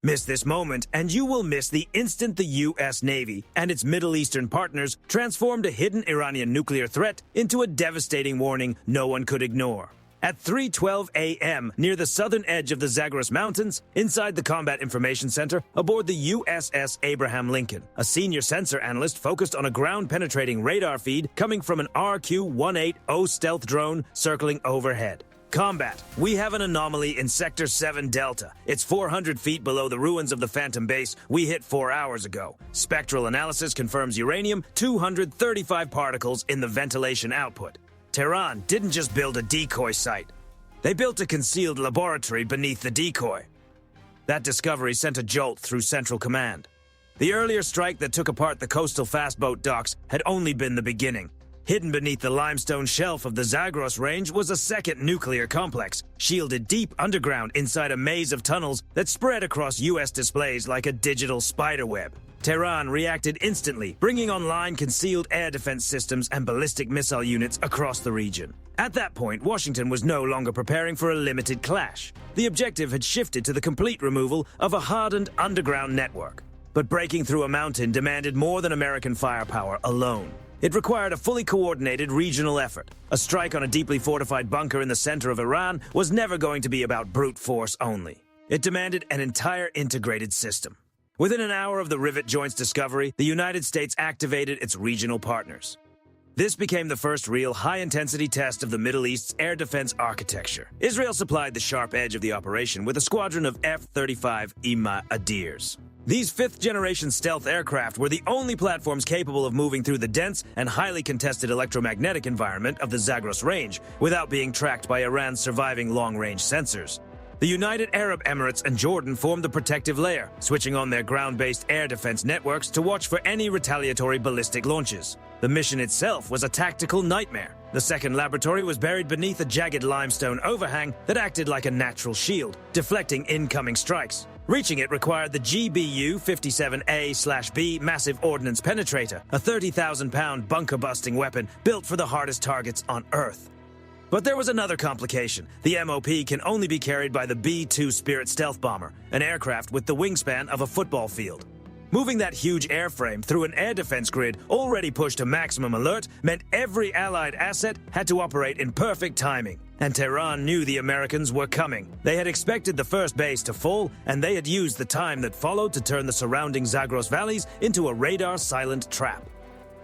Miss this moment, and you will miss the instant the U.S. Navy and its Middle Eastern partners transformed a hidden Iranian nuclear threat into a devastating warning no one could ignore. At 3:12 a.m., near the southern edge of the Zagros Mountains, inside the Combat Information Center aboard the USS Abraham Lincoln, a senior sensor analyst focused on a ground-penetrating radar feed coming from an RQ-180 stealth drone circling overhead. Combat, we have an anomaly in Sector 7 Delta. It's 400 feet below the ruins of the Phantom base we hit 4 hours ago. Spectral analysis confirms uranium-235 particles in the ventilation output. Tehran didn't just build a decoy site. They built a concealed laboratory beneath the decoy. That discovery sent a jolt through Central Command. The earlier strike that took apart the coastal fastboat docks had only been the beginning. Hidden beneath the limestone shelf of the Zagros Range was a second nuclear complex, shielded deep underground inside a maze of tunnels that spread across U.S. displays like a digital spiderweb. Tehran reacted instantly, bringing online concealed air defense systems and ballistic missile units across the region. At that point, Washington was no longer preparing for a limited clash. The objective had shifted to the complete removal of a hardened underground network. But breaking through a mountain demanded more than American firepower alone. It required a fully coordinated regional effort. A strike on a deeply fortified bunker in the center of Iran was never going to be about brute force only. It demanded an entire integrated system. Within an hour of the rivet joint's discovery, the United States activated its regional partners. This became the first real high-intensity test of the Middle East's air defense architecture. Israel supplied the sharp edge of the operation with a squadron of F-35 Adirs. These fifth-generation stealth aircraft were the only platforms capable of moving through the dense and highly contested electromagnetic environment of the Zagros Range without being tracked by Iran's surviving long-range sensors. The United Arab Emirates and Jordan formed the protective layer, switching on their ground-based air defense networks to watch for any retaliatory ballistic launches. The mission itself was a tactical nightmare. The second laboratory was buried beneath a jagged limestone overhang that acted like a natural shield, deflecting incoming strikes. Reaching it required the GBU-57A/B Massive Ordnance Penetrator, a 30,000-pound bunker-busting weapon built for the hardest targets on Earth. But there was another complication. The MOP can only be carried by the B-2 Spirit stealth bomber, an aircraft with the wingspan of a football field. Moving that huge airframe through an air defense grid already pushed to maximum alert meant every Allied asset had to operate in perfect timing. And Tehran knew the Americans were coming. They had expected the first base to fall, and they had used the time that followed to turn the surrounding Zagros valleys into a radar-silent trap.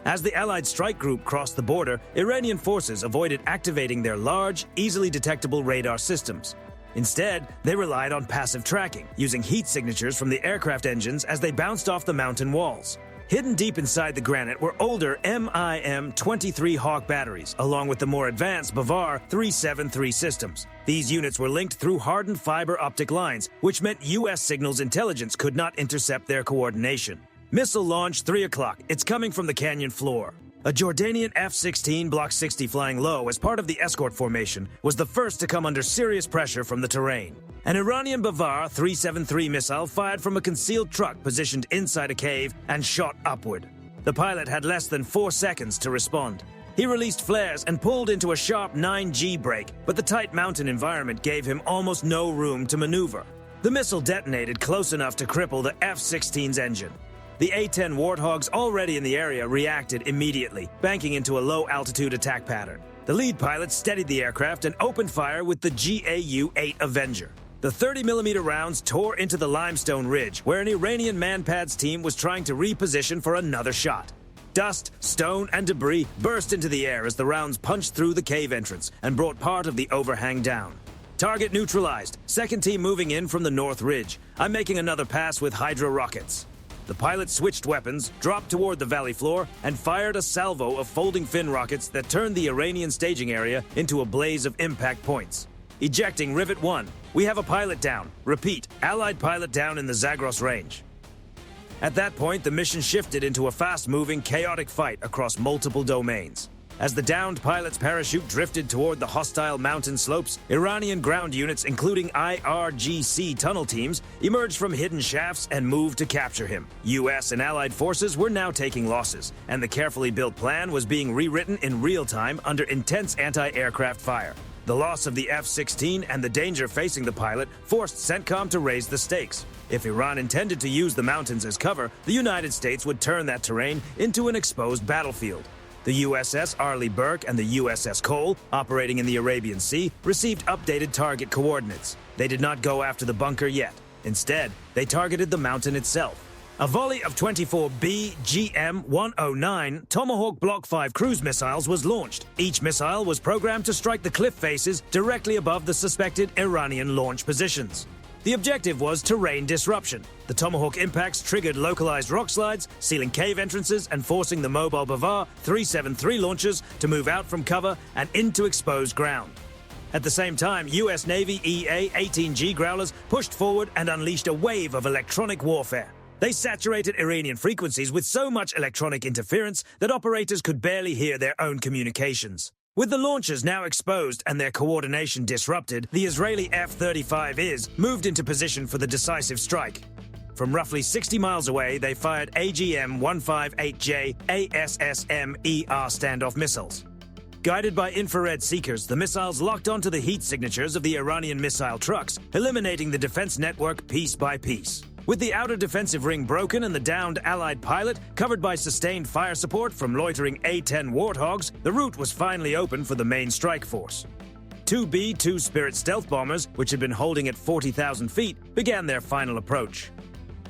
As the Allied strike group crossed the border, Iranian forces avoided activating their large, easily detectable radar systems. Instead, they relied on passive tracking, using heat signatures from the aircraft engines as they bounced off the mountain walls. Hidden deep inside the granite were older MIM-23 Hawk batteries, along with the more advanced Bavar 373 systems. These units were linked through hardened fiber optic lines, which meant U.S. signals intelligence could not intercept their coordination. Missile launch 3 o'clock. It's coming from the canyon floor. A Jordanian F-16 Block 60 flying low as part of the escort formation was the first to come under serious pressure from the terrain. An Iranian Bavar 373 missile fired from a concealed truck positioned inside a cave and shot upward. The pilot had less than 4 seconds to respond. He released flares and pulled into a sharp 9G brake, but the tight mountain environment gave him almost no room to maneuver. The missile detonated close enough to cripple the F-16's engine. The A-10 Warthogs already in the area reacted immediately, banking into a low-altitude attack pattern. The lead pilot steadied the aircraft and opened fire with the GAU-8 Avenger. The 30mm rounds tore into the limestone ridge, where an Iranian Manpads team was trying to reposition for another shot. Dust, stone, and debris burst into the air as the rounds punched through the cave entrance and brought part of the overhang down. Target neutralized. Second team moving in from the north ridge. I'm making another pass with Hydra rockets. The pilot switched weapons, dropped toward the valley floor, and fired a salvo of folding fin rockets that turned the Iranian staging area into a blaze of impact points. Ejecting Rivet 1. We have a pilot down. Repeat, Allied pilot down in the Zagros Range. At that point, the mission shifted into a fast-moving, chaotic fight across multiple domains. As the downed pilot's parachute drifted toward the hostile mountain slopes, Iranian ground units, including IRGC tunnel teams, emerged from hidden shafts and moved to capture him. U.S. and Allied forces were now taking losses, and the carefully built plan was being rewritten in real time under intense anti-aircraft fire. The loss of the F-16 and the danger facing the pilot forced CENTCOM to raise the stakes. If Iran intended to use the mountains as cover, the United States would turn that terrain into an exposed battlefield. The USS Arleigh Burke and the USS Cole, operating in the Arabian Sea, received updated target coordinates. They did not go after the bunker yet. Instead, they targeted the mountain itself. A volley of 24 BGM-109 Tomahawk Block 5 cruise missiles was launched. Each missile was programmed to strike the cliff faces directly above the suspected Iranian launch positions. The objective was terrain disruption. The Tomahawk impacts triggered localized rock slides, sealing cave entrances and forcing the mobile Bavar 373 launchers to move out from cover and into exposed ground. At the same time, U.S. Navy EA-18G Growlers pushed forward and unleashed a wave of electronic warfare. They saturated Iranian frequencies with so much electronic interference that operators could barely hear their own communications. With the launchers now exposed and their coordination disrupted, the Israeli F-35Is moved into position for the decisive strike. From roughly 60 miles away, they fired AGM-158J ASSM-ER standoff missiles. Guided by infrared seekers, the missiles locked onto the heat signatures of the Iranian missile trucks, eliminating the defense network piece by piece. With the outer defensive ring broken and the downed Allied pilot covered by sustained fire support from loitering A-10 Warthogs, the route was finally open for the main strike force. Two B-2 Spirit stealth bombers, which had been holding at 40,000 feet, began their final approach.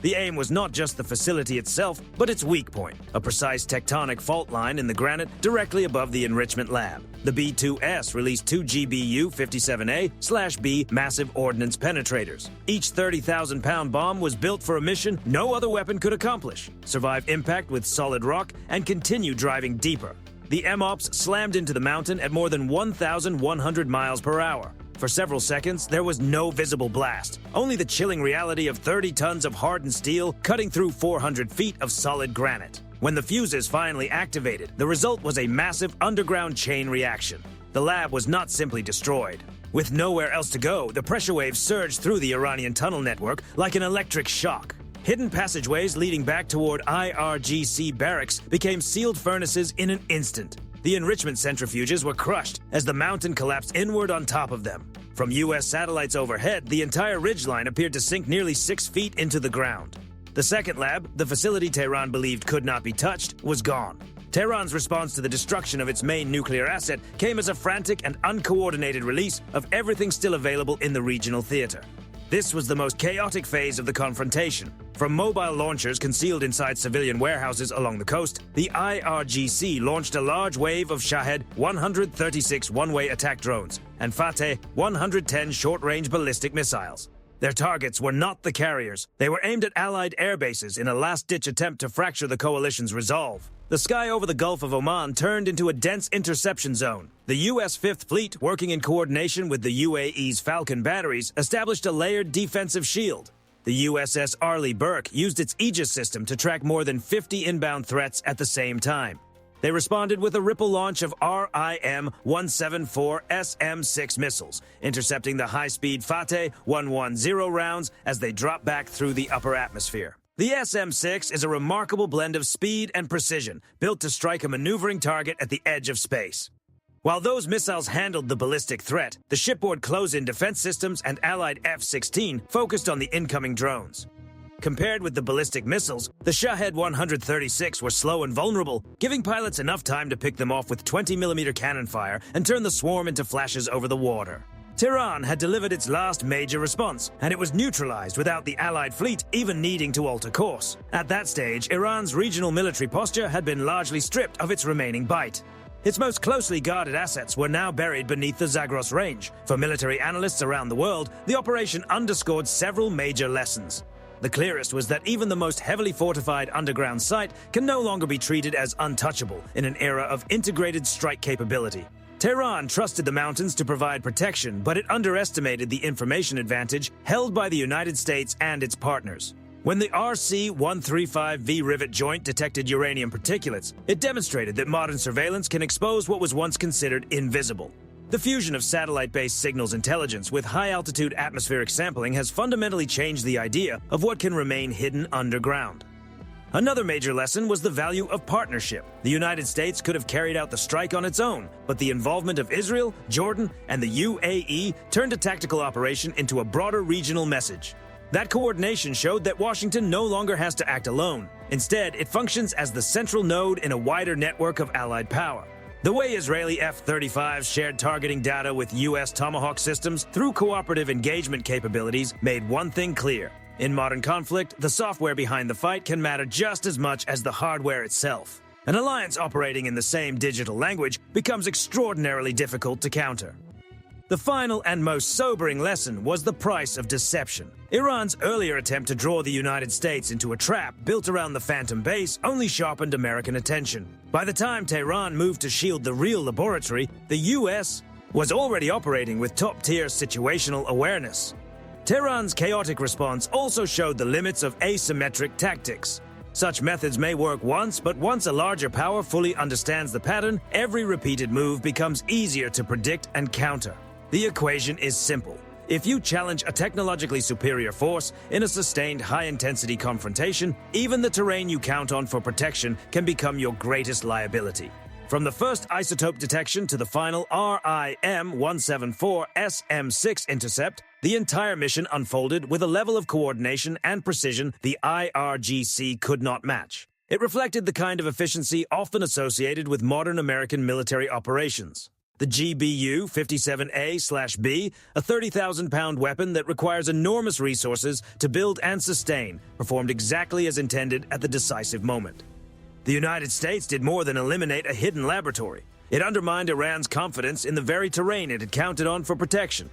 The aim was not just the facility itself, but its weak point, a precise tectonic fault line in the granite directly above the enrichment lab. The B-2S released two GBU-57A/B massive ordnance penetrators. Each 30,000-pound bomb was built for a mission no other weapon could accomplish: survive impact with solid rock and continue driving deeper. The MOPS slammed into the mountain at more than 1,100 miles per hour. For several seconds, there was no visible blast, only the chilling reality of 30 tons of hardened steel cutting through 400 feet of solid granite. When the fuses finally activated, the result was a massive underground chain reaction. The lab was not simply destroyed. With nowhere else to go, the pressure waves surged through the Iranian tunnel network like an electric shock. Hidden passageways leading back toward IRGC barracks became sealed furnaces in an instant. The enrichment centrifuges were crushed as the mountain collapsed inward on top of them. From U.S. satellites overhead, the entire ridgeline appeared to sink nearly 6 feet into the ground. The second lab, the facility Tehran believed could not be touched, was gone. Tehran's response to the destruction of its main nuclear asset came as a frantic and uncoordinated release of everything still available in the regional theater. This was the most chaotic phase of the confrontation. From mobile launchers concealed inside civilian warehouses along the coast, the IRGC launched a large wave of Shahed 136 one-way attack drones and Fateh 110 short-range ballistic missiles. Their targets were not the carriers. They were aimed at Allied air bases in a last-ditch attempt to fracture the coalition's resolve. The sky over the Gulf of Oman turned into a dense interception zone. The U.S. Fifth Fleet, working in coordination with the UAE's Falcon batteries, established a layered defensive shield. The USS Arleigh Burke used its Aegis system to track more than 50 inbound threats at the same time. They responded with a ripple launch of RIM-174 SM-6 missiles, intercepting the high-speed Fateh 110 rounds as they dropped back through the upper atmosphere. The SM-6 is a remarkable blend of speed and precision, built to strike a maneuvering target at the edge of space. While those missiles handled the ballistic threat, the shipboard close-in defense systems and Allied F-16 focused on the incoming drones. Compared with the ballistic missiles, the Shahed 136 were slow and vulnerable, giving pilots enough time to pick them off with 20mm cannon fire and turn the swarm into flashes over the water. Tehran had delivered its last major response, and it was neutralized without the Allied fleet even needing to alter course. At that stage, Iran's regional military posture had been largely stripped of its remaining bite. Its most closely guarded assets were now buried beneath the Zagros Range. For military analysts around the world, the operation underscored several major lessons. The clearest was that even the most heavily fortified underground site can no longer be treated as untouchable in an era of integrated strike capability. Tehran trusted the mountains to provide protection, but it underestimated the information advantage held by the United States and its partners. When the RC-135V rivet joint detected uranium particulates, it demonstrated that modern surveillance can expose what was once considered invisible. The fusion of satellite-based signals intelligence with high-altitude atmospheric sampling has fundamentally changed the idea of what can remain hidden underground. Another major lesson was the value of partnership. The United States could have carried out the strike on its own, but the involvement of Israel, Jordan, and the UAE turned a tactical operation into a broader regional message. That coordination showed that Washington no longer has to act alone. Instead, it functions as the central node in a wider network of allied power. The way Israeli F-35s shared targeting data with U.S. Tomahawk systems through cooperative engagement capabilities made one thing clear. In modern conflict, the software behind the fight can matter just as much as the hardware itself. An alliance operating in the same digital language becomes extraordinarily difficult to counter. The final and most sobering lesson was the price of deception. Iran's earlier attempt to draw the United States into a trap built around the Phantom base only sharpened American attention. By the time Tehran moved to shield the real laboratory, the U.S. was already operating with top-tier situational awareness. Tehran's chaotic response also showed the limits of asymmetric tactics. Such methods may work once, but once a larger power fully understands the pattern, every repeated move becomes easier to predict and counter. The equation is simple. If you challenge a technologically superior force in a sustained high-intensity confrontation, even the terrain you count on for protection can become your greatest liability. From the first isotope detection to the final RIM-174-SM6 intercept, the entire mission unfolded with a level of coordination and precision the IRGC could not match. It reflected the kind of efficiency often associated with modern American military operations. The GBU-57A/B, a 30,000-pound weapon that requires enormous resources to build and sustain, performed exactly as intended at the decisive moment. The United States did more than eliminate a hidden laboratory. It undermined Iran's confidence in the very terrain it had counted on for protection.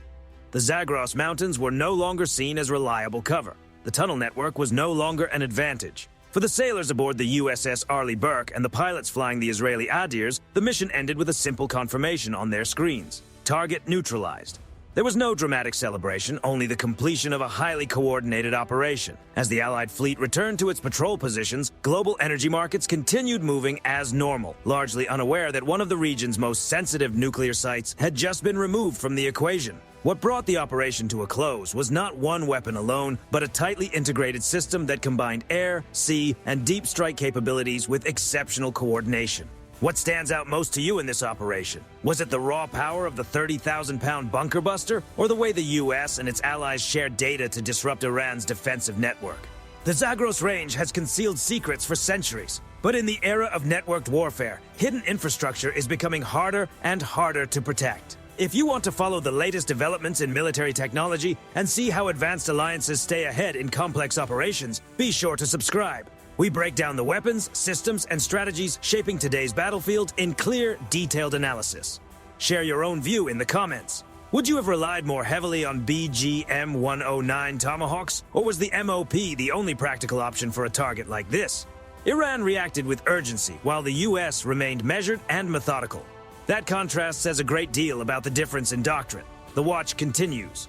The Zagros Mountains were no longer seen as reliable cover. The tunnel network was no longer an advantage. For the sailors aboard the USS Arleigh Burke and the pilots flying the Israeli Adirs, the mission ended with a simple confirmation on their screens. Target neutralized. There was no dramatic celebration, only the completion of a highly coordinated operation. As the Allied fleet returned to its patrol positions, global energy markets continued moving as normal, largely unaware that one of the region's most sensitive nuclear sites had just been removed from the equation. What brought the operation to a close was not one weapon alone, but a tightly integrated system that combined air, sea, and deep strike capabilities with exceptional coordination. What stands out most to you in this operation? Was it the raw power of the 30,000-pound bunker buster, or the way the U.S. and its allies shared data to disrupt Iran's defensive network? The Zagros range has concealed secrets for centuries, but in the era of networked warfare, hidden infrastructure is becoming harder and harder to protect. If you want to follow the latest developments in military technology and see how advanced alliances stay ahead in complex operations, be sure to subscribe. We break down the weapons, systems, and strategies shaping today's battlefield in clear, detailed analysis. Share your own view in the comments. Would you have relied more heavily on BGM-109 Tomahawks, or was the MOP the only practical option for a target like this? Iran reacted with urgency, while the US remained measured and methodical. That contrast says a great deal about the difference in doctrine. The watch continues.